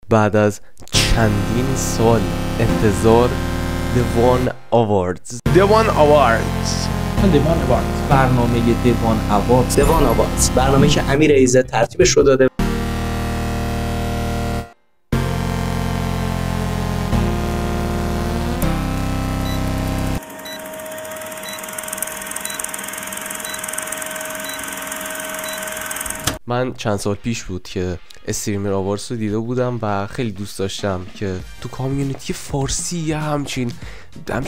بعد از چندین سال انتظار دوان آواردز برنامه دوان آواردز برنامه که امیر ایزد ترتیبش رو داده. من چند سال پیش بود که استریمر آواردز رو دیده بودم و خیلی دوست داشتم که تو کامیونیتی فارسی همچین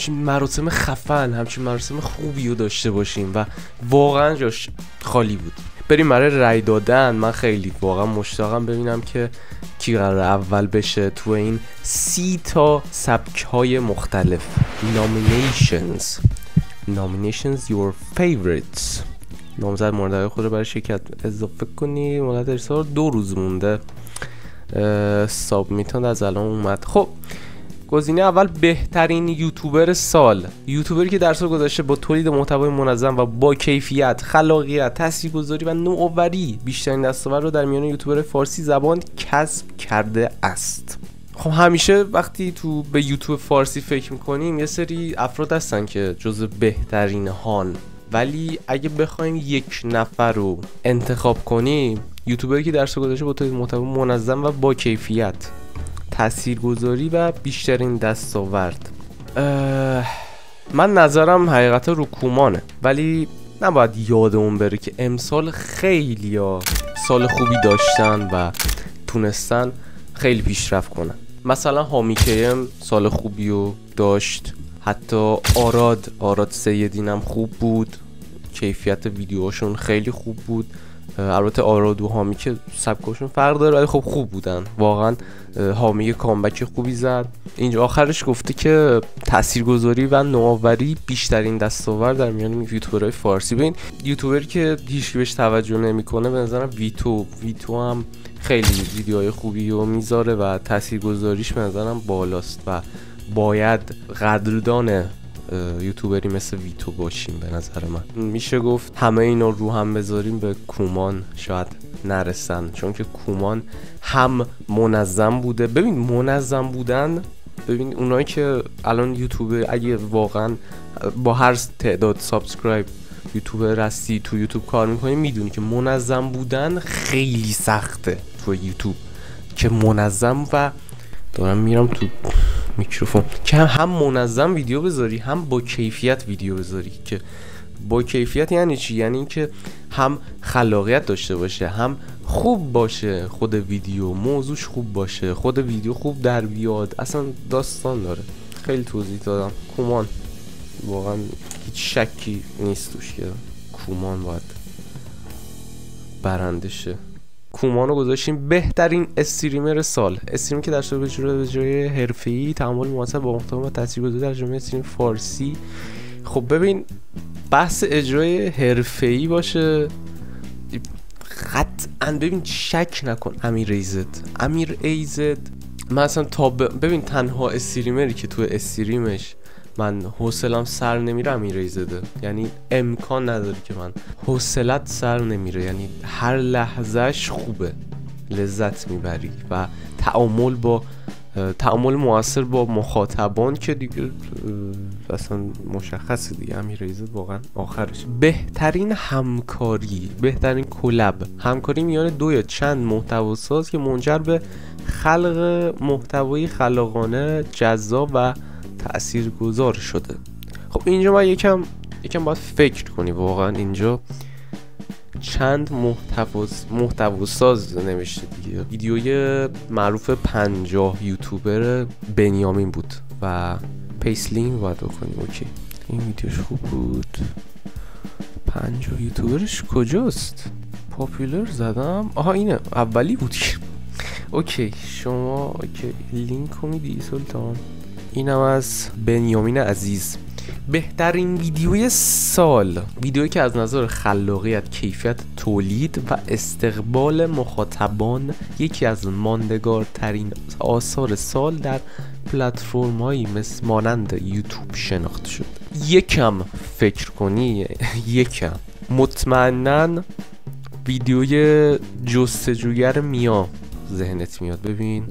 مراسم خفن، همچین مراسم خوبی رو داشته باشیم و واقعا جاش خالی بود. بریم برای رای دادن. من خیلی واقعا مشتاقم ببینم که کی قرار اول بشه تو این 30 تا سبک های مختلف. Nominations your favorites. نامزد مورد علاقه خود رو برای شرکت اضافه کنی. مدت ارسال 2 روز مونده. سابمیتان از الان اومد. خب گزینه اول بهترین یوتیوبر سال. یوتیوبری که در سال گذشته با تولید محتوای منظم و با کیفیت، خلاقیت، تاثیرگذاری و نوآوری بیشترین دستاورد رو در میان یوتیوبر فارسی زبان کسب کرده است. خب همیشه وقتی تو به یوتیوب فارسی فکر میکنیم یه سری افراد هستن که جزو بهترین هان، ولی اگه بخوایم یک نفر رو انتخاب کنیم، یوتیوبری که در سال گذشته با تولید محتوای منظم و با کیفیت، تاثیرگذاری و بیشترین دستاورد، من نظرم حقیقتا رو کومانه، ولی نباید یادمون بره که امسال خیلی سال خوبی داشتن و تونستن خیلی پیشرفت کنن. مثلا هامیکیم سال خوبی رو داشت، حتی آراد سیدین هم خوب بود، کیفیت ویدیوهاشون خیلی خوب بود. البته آراد و هامی که سبکاشون فرق داره ولی خب خوب بودن واقعا. هامی کامبک خوبی زد. اینجا آخرش گفته که تاثیرگذاری و نوآوری بیشترین دستاورد در میان یوتیوبرهای فارسی. ببین یوتیوبری که هیچ بهش توجه نمیکنه به نظرم ویتو هم خیلی ویدیوهای خوبی رو میذاره و تاثیرگذاریش به نظرم بالاست و باید قدردان یوتیوبری مثل ویتو باشیم. به نظر من میشه گفت همه اینا رو هم بذاریم به کومان شاید نرسن، چون که کومان هم منظم بوده. ببین منظم بودن، ببین اونایی که الان یوتیوب اگه واقعا با هر تعداد سابسکرایب یوتیوبر هستی تو یوتیوب کار میکنی، میدونی که منظم بودن خیلی سخته تو یوتیوب، که منظم و دارم میرم تو میکروفون که هم منظم ویدیو بذاری هم با کیفیت ویدیو بذاری. که با کیفیت یعنی چی؟ یعنی اینکه هم خلاقیت داشته باشه، هم خوب باشه خود ویدیو، موضوعش خوب باشه، خود ویدیو خوب در بیاد، اصلا داستان داره. خیلی توضیح دادم. کومان واقعا هیچ شکی نیست توش که کومان باید برنده شه. کومان رو گذاشتیم بهترین استریمر سال. استریم که در سال به جای حرفه‌ای تعامل مناسب با محتوا و تاثیرگذاری در جامعه استریم فارسی. خب ببین بحث اجرای حرفه‌ای باشه قطعاً، ببین شک نکن امیر ایزد من اصلا ببین تنها استریمری که تو استریمش من حوصله‌ام سر نمیره امیر ایزده. یعنی امکان نداره که من حوصلت سر نمیره، یعنی هر لحظهش خوبه، لذت میبری و تعامل موثر با مخاطبان که دیگه اصلا مشخصه دیگه. امیر ایزد واقعا آخرش. بهترین همکاری، بهترین کلاب، همکاری میان دو یا چند محتواساز که منجر به خلق محتوای خلاقانه، جذاب و تاثیرگذار شده. خب اینجا ما یکم باید فکر کنی. واقعا اینجا چند محتواساز نوشته دیگه. ویدیوی معروف 50 یوتیوبر بنیامین بود و پیسلینگ باید بکنیم. اوکی این ویدیوش خوب بود. 50 یوتیوبرش کجاست؟ پاپولر زدم. آها اینه اولی بود. اوکی شما اوکی لینک رو میدی سلطان؟ اینم از بنیامین عزیز. بهترین ویدیوی سال، ویدیویی که از نظر خلاقیت، کیفیت تولید و استقبال مخاطبان یکی از ماندگارترین آثار سال در پلتفرم‌هایی مانند یوتیوب شناخته شد. یکم فکر کنی، مطمئناً ویدیوی جستجوگر میا ذهنت میاد. ببین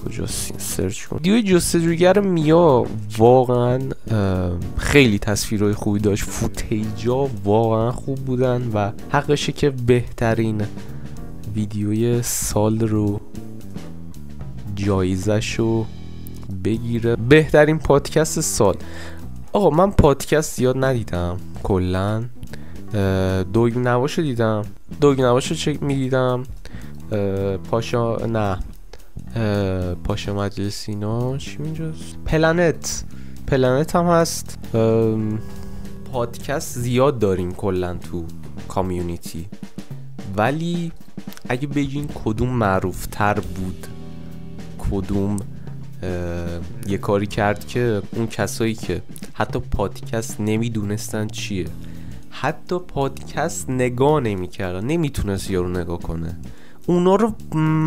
کجاست سرچ کن. ویدیو جستجوگر میا واقعا خیلی تصویرهای خوبی داشت، فوتیجا واقعا خوب بودن و حقشه که بهترین ویدیوی سال رو جایزه‌شو بگیره. بهترین پادکست سال. آقا من پادکست زیاد ندیدم کلا. دوگ نواشو دیدم، دوگ نواشو چک میدیدم، پاشا مجلسینا چی اینجاست، پلنت هم هست. پادکست زیاد داریم کلا تو کامیونیتی، ولی اگه بگین کدوم معروف تر بود، کدوم یه کاری کرد که اون کسایی که حتی پادکست نمیدونستن چیه، حتی پادکست نگاه نمیکردن، نمیتونست یارو نگاه کنه، اونا رو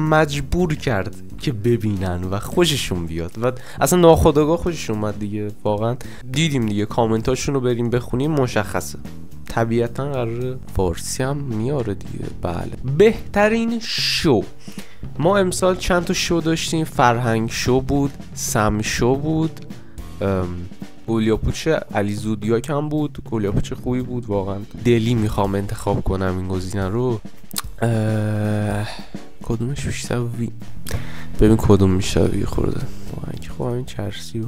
مجبور کرد که ببینن و خوششون بیاد و اصلا ناخودآگاه خوششون اومد دیگه. واقعا دیدیم دیگه، کامنتاشون رو بریم بخونیم مشخصه. طبیعتا قراره فارسی هم میاره دیگه. بله. بهترین شو، ما امسال چند تا شو داشتیم. فرهنگ شو بود، سم شو بود، گلیاپوچ علی زودیاک هم بود. گلیاپوچ خوبی بود واقعا. دلی میخوام انتخاب کنم این گزینه رو. کدومش بیشتر ببین کدوم میشه خورده واقعا که خب همین چرسی و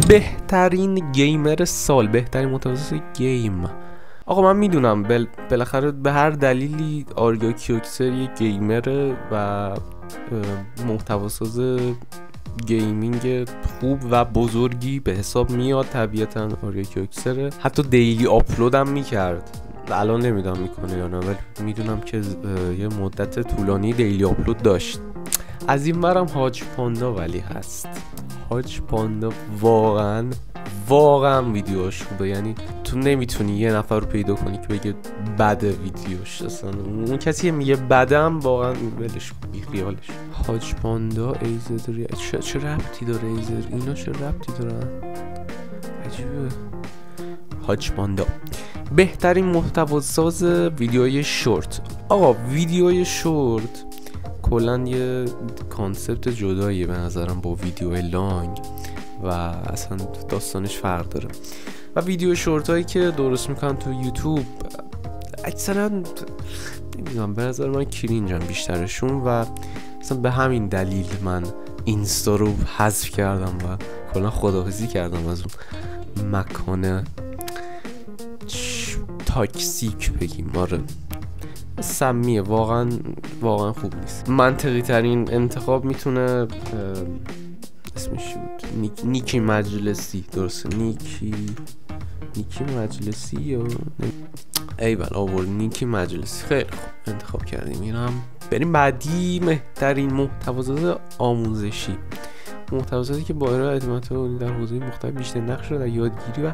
بهترین گیمر سال، بهترین متوسط گیم. آقا من میدونم بالاخره به هر دلیلی آریا کیوکسر یه گیمره و محتواساز گیمینگ خوب و بزرگی به حساب میاد. طبیعتا آریا کیوکسره، حتی دیلی آپلود هم میکرد، الان نمیدونم میکنه یا نه، ولی میدونم که یه مدت طولانی دیلی آپلود داشت. از این برم هاج پاندا ولی هست. هاج پاندا واقعا ویدیوش خوبه، یعنی تو نمیتونی یه نفر رو پیدا کنی که بگه بده ویدیوش. اصلا اون کسی میگه بدم واقعا ولش کن، بی خیالش. هاج پاندا ایزد چه ربطی داره ایزد؟ اینا چه ربطی دارن؟ عجیبه. هاج پاندا. بهترین محتواساز ویدیوهای شورت. آقا ویدیوهای شورت کلا یه کانسپت جداییه به نظرم با ویدیو لانگ و اصلا داستانش فرق داره. و ویدیو شورت هایی که درست میکنن تو یوتیوب اکثرا نمیدونم، به نظر من کرینجن بیشترشون و مثلا به همین دلیل من اینستا رو حذف کردم و کلا خداحافظی کردم از اون مکان تاکسیک بگیم. آره سمیه، واقعا خوب نیست. منطقی ترین انتخاب میتونه اسمش بود نیکی مجلسی. درسته نیکی مجلسی یا ایول آورد نیکی مجلسی. خیلی خوب انتخاب کردیم. اینم بریم بعدی. بهترین محتواساز آموزشی، محتواسازی که با ارائه اطلاعات در حوزه مختلف بیشتر نقش را در یادگیری و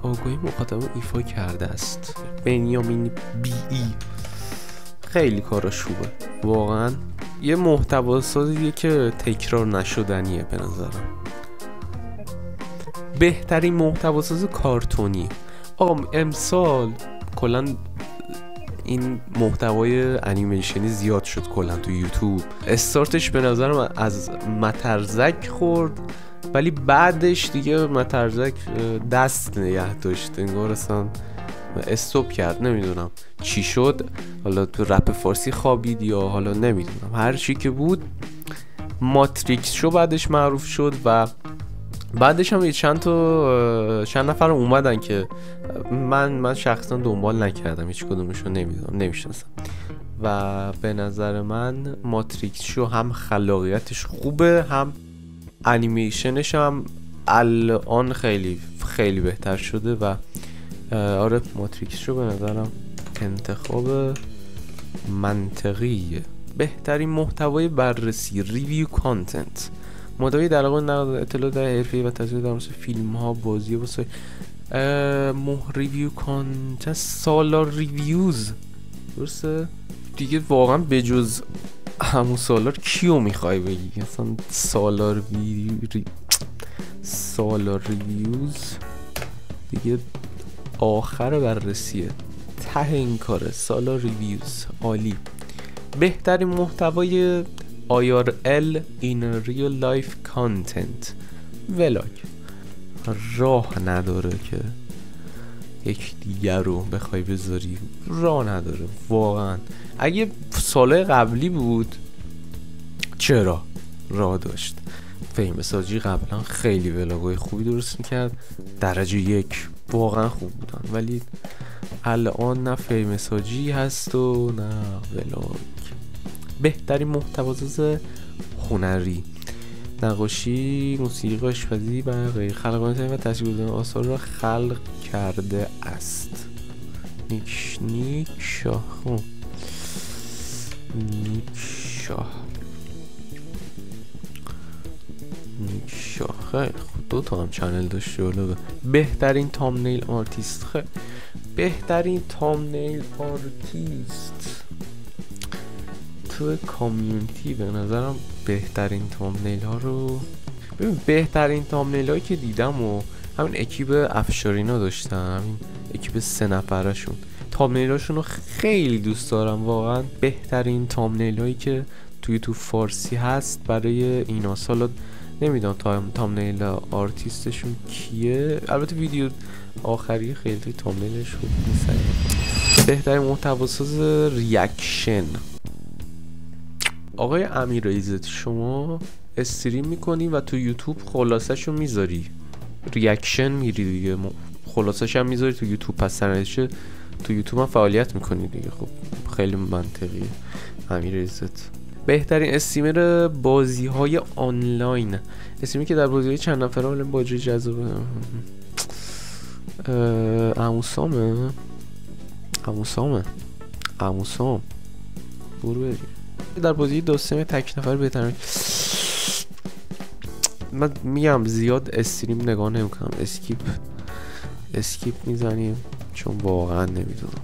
آگاهی مخاطب ایفا کرده است. بنیامین بی ای خیلی کاراش خوبه واقعا. یه محتواسازیه که تکرار نشدنیه به نظرم. بهترین محتواساز کارتونی. آقا امسال کلا این محتوای انیمیشنی زیاد شد کلا تو یوتیوب. استارتش به نظرم از مترزک خورد، ولی بعدش دیگه مترزک دست نگه داشت، انگار اصلا استوب کرد. نمیدونم چی شد، حالا تو رپ فارسی خوابید یا حالا نمیدونم، هر چی که بود. ماتریکس شو بعدش معروف شد و بعدش هم چند نفر اومدن که من شخصا دنبال نکردم، هیچ کدومشو نمیشناسم و به نظر من ماتریکس شو هم خلاقیتش خوبه، هم انیمیشنش هم الان خیلی بهتر شده و آره ماتریکس شو به نظرم انتخاب منطقیه. بهترین محتوای بررسی، ریویو کانتنت، محتوای در واقع نقد اطلاع در حرفه‌ای و تصویر در مورد فیلم‌ها، بازی و واسه ریویو کانتنت، سالار ریویوز. درسته دیگه، واقعا بجز همون سالار کیو میخوای بگی؟ اصلا سالار ریویوز دیگه آخر بررسیه، ته این کاره. سالار ریویوز عالی. بهترین محتوای IRL in real life content ولاگ. راه نداره که یک دیگر رو بخوای بذاری، راه نداره واقعا. اگه سال قبلی بود چرا راه داشت. فیلم ساجی قبلا خیلی ولاگای خوبی درست میکرد، درجه 1 واقعا خوب بودن، ولی الان نه فیلم ساجی هست و نه ولاگ. بهترین محتواساز هنری، نقاشی، موسیقی، آشپزی و غیره خلقانه و تاثیرگذار آثار را خلق کرده است. نیک شاه خیلی خوب، 2 تا هم چنل داشته. حالا بهترین تامنیل آرتیست، خیلی بهترین تامنیل آرتیست تو کامیونیتی به نظرم بهترین تامنیل ها رو ببین. بهترین تامنیل هایی که دیدم و همین اکیپ افشارینا داشتن، همین اکیپ 3 نفرشون تامنیل هاشون رو خیلی دوست دارم واقعا. بهترین تامنیل هایی که توی تو فارسی هست برای اینا. سالا نمیدونم تامنیل آرتیستشون کیه، البته ویدیو آخری خیلی تامنیلش خوب نیست. بهترین محتواساز ریاکشن، آقای امیر عزت شما استریم میکنی و تو یوتیوب خلاصه‌شو میذاری، ریاکشن میری دیگه، خلاصه‌ش هم میذاری تو یوتیوب، پس سرنوشت تو یوتیوب هم فعالیت میکنی دیگه. خب خیلی منطقیه امیر عزت. بهترین استریمر بازی‌های آنلاین، استریمی که در بازی‌های چند نفره حالا بازی جذابه. اموسام برو بریم. در بازی دوستم تک نفر بهترین، من میگم زیاد استریم نگاه نمیکنم، اسکیپ میزنیم چون واقعا نمیدونم.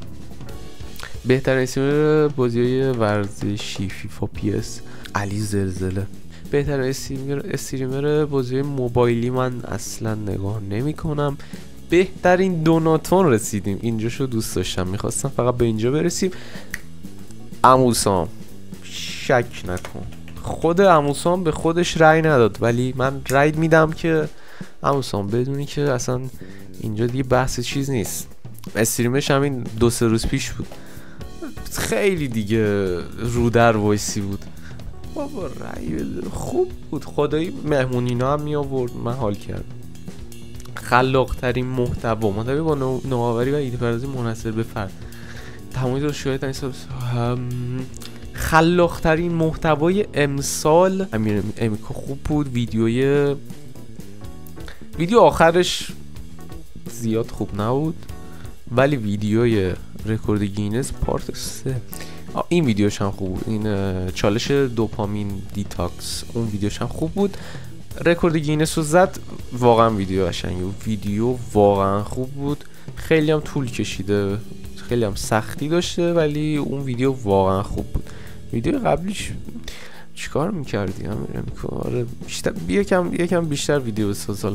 بهترین استریمر بازی‌های ورزشی فیفا PS علی زلزله. بهترین استریمر بازی موبایلی من اصلا نگاه نمی کنم. بهترین دوناتون رسیدیم، اینجاشو دوست داشتم، میخواستم فقط به اینجا برسیم. اموسام شک نکن، خود اموسام به خودش رأی نداد ولی من رأی میدم که اموسام بدونی که اصلا اینجا دیگه بحث چیز نیست. استریمش همین 2-3 روز پیش بود، خیلی دیگه رو در وایسی بود بابا، رأی خوب بود خدایی. مهمونینا هم می آورد، من حال کردم. خلاق ترین محتوا با نوآوری و ایده پردازی منحصر به فرد، تمایز و شاید خلاق ترین محتوای امسال امیر امیکو خوب بود. ویدیو آخرش زیاد خوب نبود ولی ویدیوی رکورد گینس پارت 3 این ویدیوش هم خوب بود، این چالش دوپامین دیتاکس اون ویدیوش هم خوب بود. رکورد گینس رو زد، واقعا ویدیو قشنگه، ویدیو واقعا خوب بود. خیلی هم طول کشیده، خیلی هم سختی داشته ولی اون ویدیو واقعا خوب بود. ویدیو قبلیش چیکار میکردی آره بیشتر یکم بیشتر ویدیو بساز.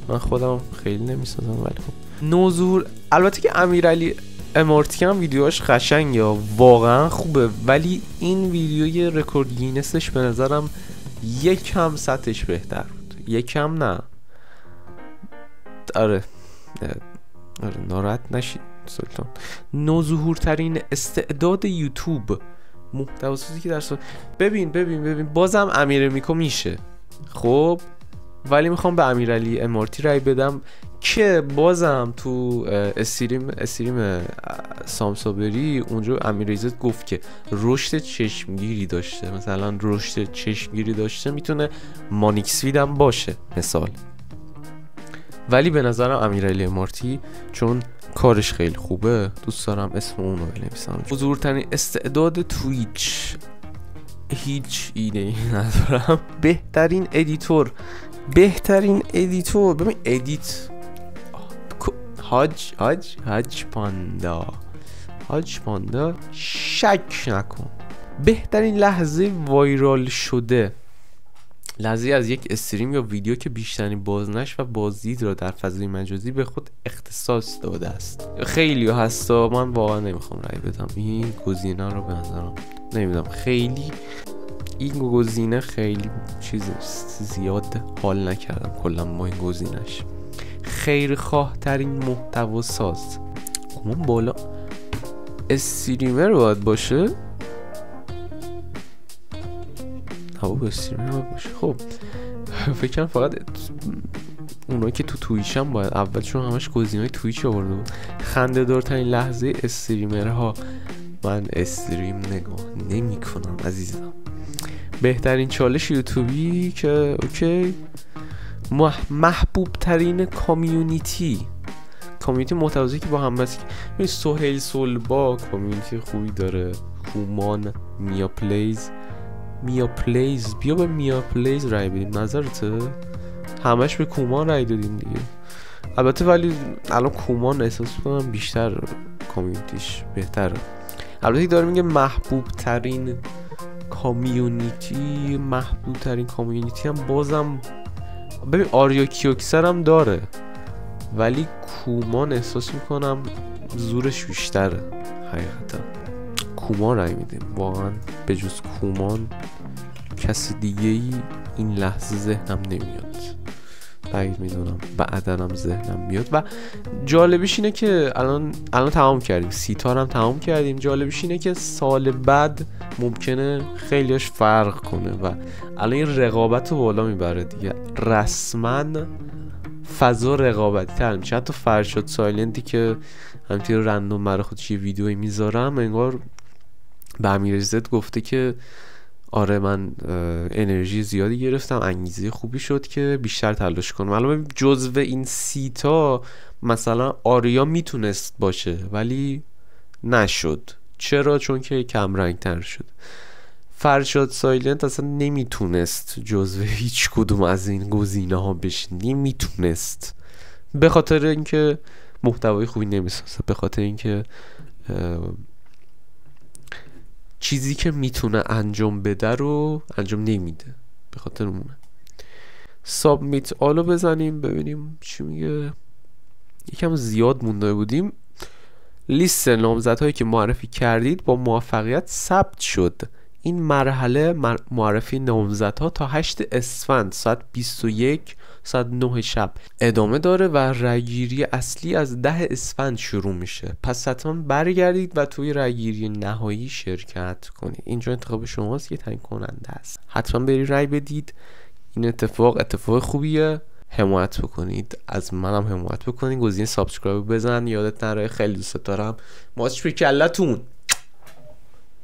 من خودم خیلی نمیسازم ولی خب نوظهور. البته که امیرعلی امارتی هم ویدیوهاش قشنگه واقعا خوبه ولی این ویدیوی رکورد گینسش به نظرم یکم سطحش بهتر بود، یکم نه. آره ناراحت نشید سلطان. نوظهورترین استعداد یوتیوب محتواسازی که در ببین بازم امیر میکو میشه خب، ولی میخوام به امیرعلی امارتی رای بدم که بازم تو استریم سامسابری اونجا امیر عزت گفت که رشد چشمگیری داشته، مثلا رشد چشمگیری داشته میتونه مانیکسوید هم باشه مثال، ولی به نظرم امیرعلی امارتی چون کارش خیلی خوبه دوست دارم اسم اونو بنویسم. بزرگترین استعداد تویچ هیچ ایده ای ندارم. بهترین ادیتور ببین ادیت حاج پاندا شک نکن. بهترین لحظه وایرال شده، لحظه از یک استریم یا ویدیو که بیشترین بازنش و بازدید را در فضای مجازی به خود اختصاص داده است. خیلی هستا، من واقعا نمیخوام رای بدم این گزینه رو، به نظرم نمیدونم خیلی این گزینه خیلی چیز زیاد حال نکردم کلا با این گزینش. خیرخواه ترین محتوا ساز. کمان بالا استریمر باید باشه. استریمر باید باشه. خب فکرم فقط اونایی که تو توییچ هم باید اول، چون همش گزینه‌های توییچ آورده بود. خنده دارترین لحظه استریمرها. من استریم نگاه نمی کنم عزیزم. بهترین چالش یوتیوبی که اوکی. محبوب ترین کامیونیتی محتوایی که با هم بس. این سهیل سولبا کامیونیتی خوبی داره. کومان، میا پلیز بیا به میا پلیز رای بدیم. نظرته؟ همش به کومان رای دادیم دیگه البته، ولی الان کومان احساس میکنم بیشتر کامیونیتیش بهتره. البته داره میگه محبوب ترین کامیونیتی هم بازم ببین آریا کیوکسر هم داره، ولی کومان احساس میکنم زورش بیشتره. حقیقتا کومان رای میدیم واقعا. به جز کومان کسی دیگه ای این لحظه ذهنم نمیاد. بعید میدونم بعدنم ذهنم بیاد. و جالبش اینه که الان تمام کردیم، سیتار هم تمام کردیم. جالبش اینه که سال بعد ممکنه خیلیش فرق کنه و الان این رقابت رو بالا میبره دیگه. رسما فضا رقابتی تر میشه. حتی فرشاد سایلنتی که همینطور رندوم برای خودش یه ویدیویی میذارم، انگار به امیرزاد گفته که آره من انرژی زیادی گرفتم، انگیزه خوبی شد که بیشتر تلاش کنم. الان جزو این سیتا مثلا آریا میتونست باشه ولی نشد. چرا؟ چون که کم رنگ تر شد. فرشاد سایلنت اصلا نمیتونست جزو هیچ کدوم از این گزینه ها بشه. نمیتونست، به خاطر اینکه محتوای خوبی نمیسازه، به خاطر اینکه چیزی که میتونه انجام بده رو انجام نمیده. به خاطر اونه. سابمیت آلو بزنیم ببینیم چی میگه. یکم زیاد مونده بودیم. لیست نامزدهایی که معرفی کردید با موفقیت ثبت شد. این مرحله معرفی نامزدها تا 8 اسفند ساعت 21 ساعت 9 شب ادامه داره و رأیگیری اصلی از 10 اسفند شروع میشه. پس حتما برگردید و توی رأیگیری نهایی شرکت کنید. اینجا انتخاب شماست که تعیین کننده است. حتما برید رأی بدید. این اتفاق خوبیه. حمایت بکنید، از منم حمایت بکنید. گزینه سابسکرایب بزن. یادت نره. خیلی دوست دارم. ماچ به کلتون.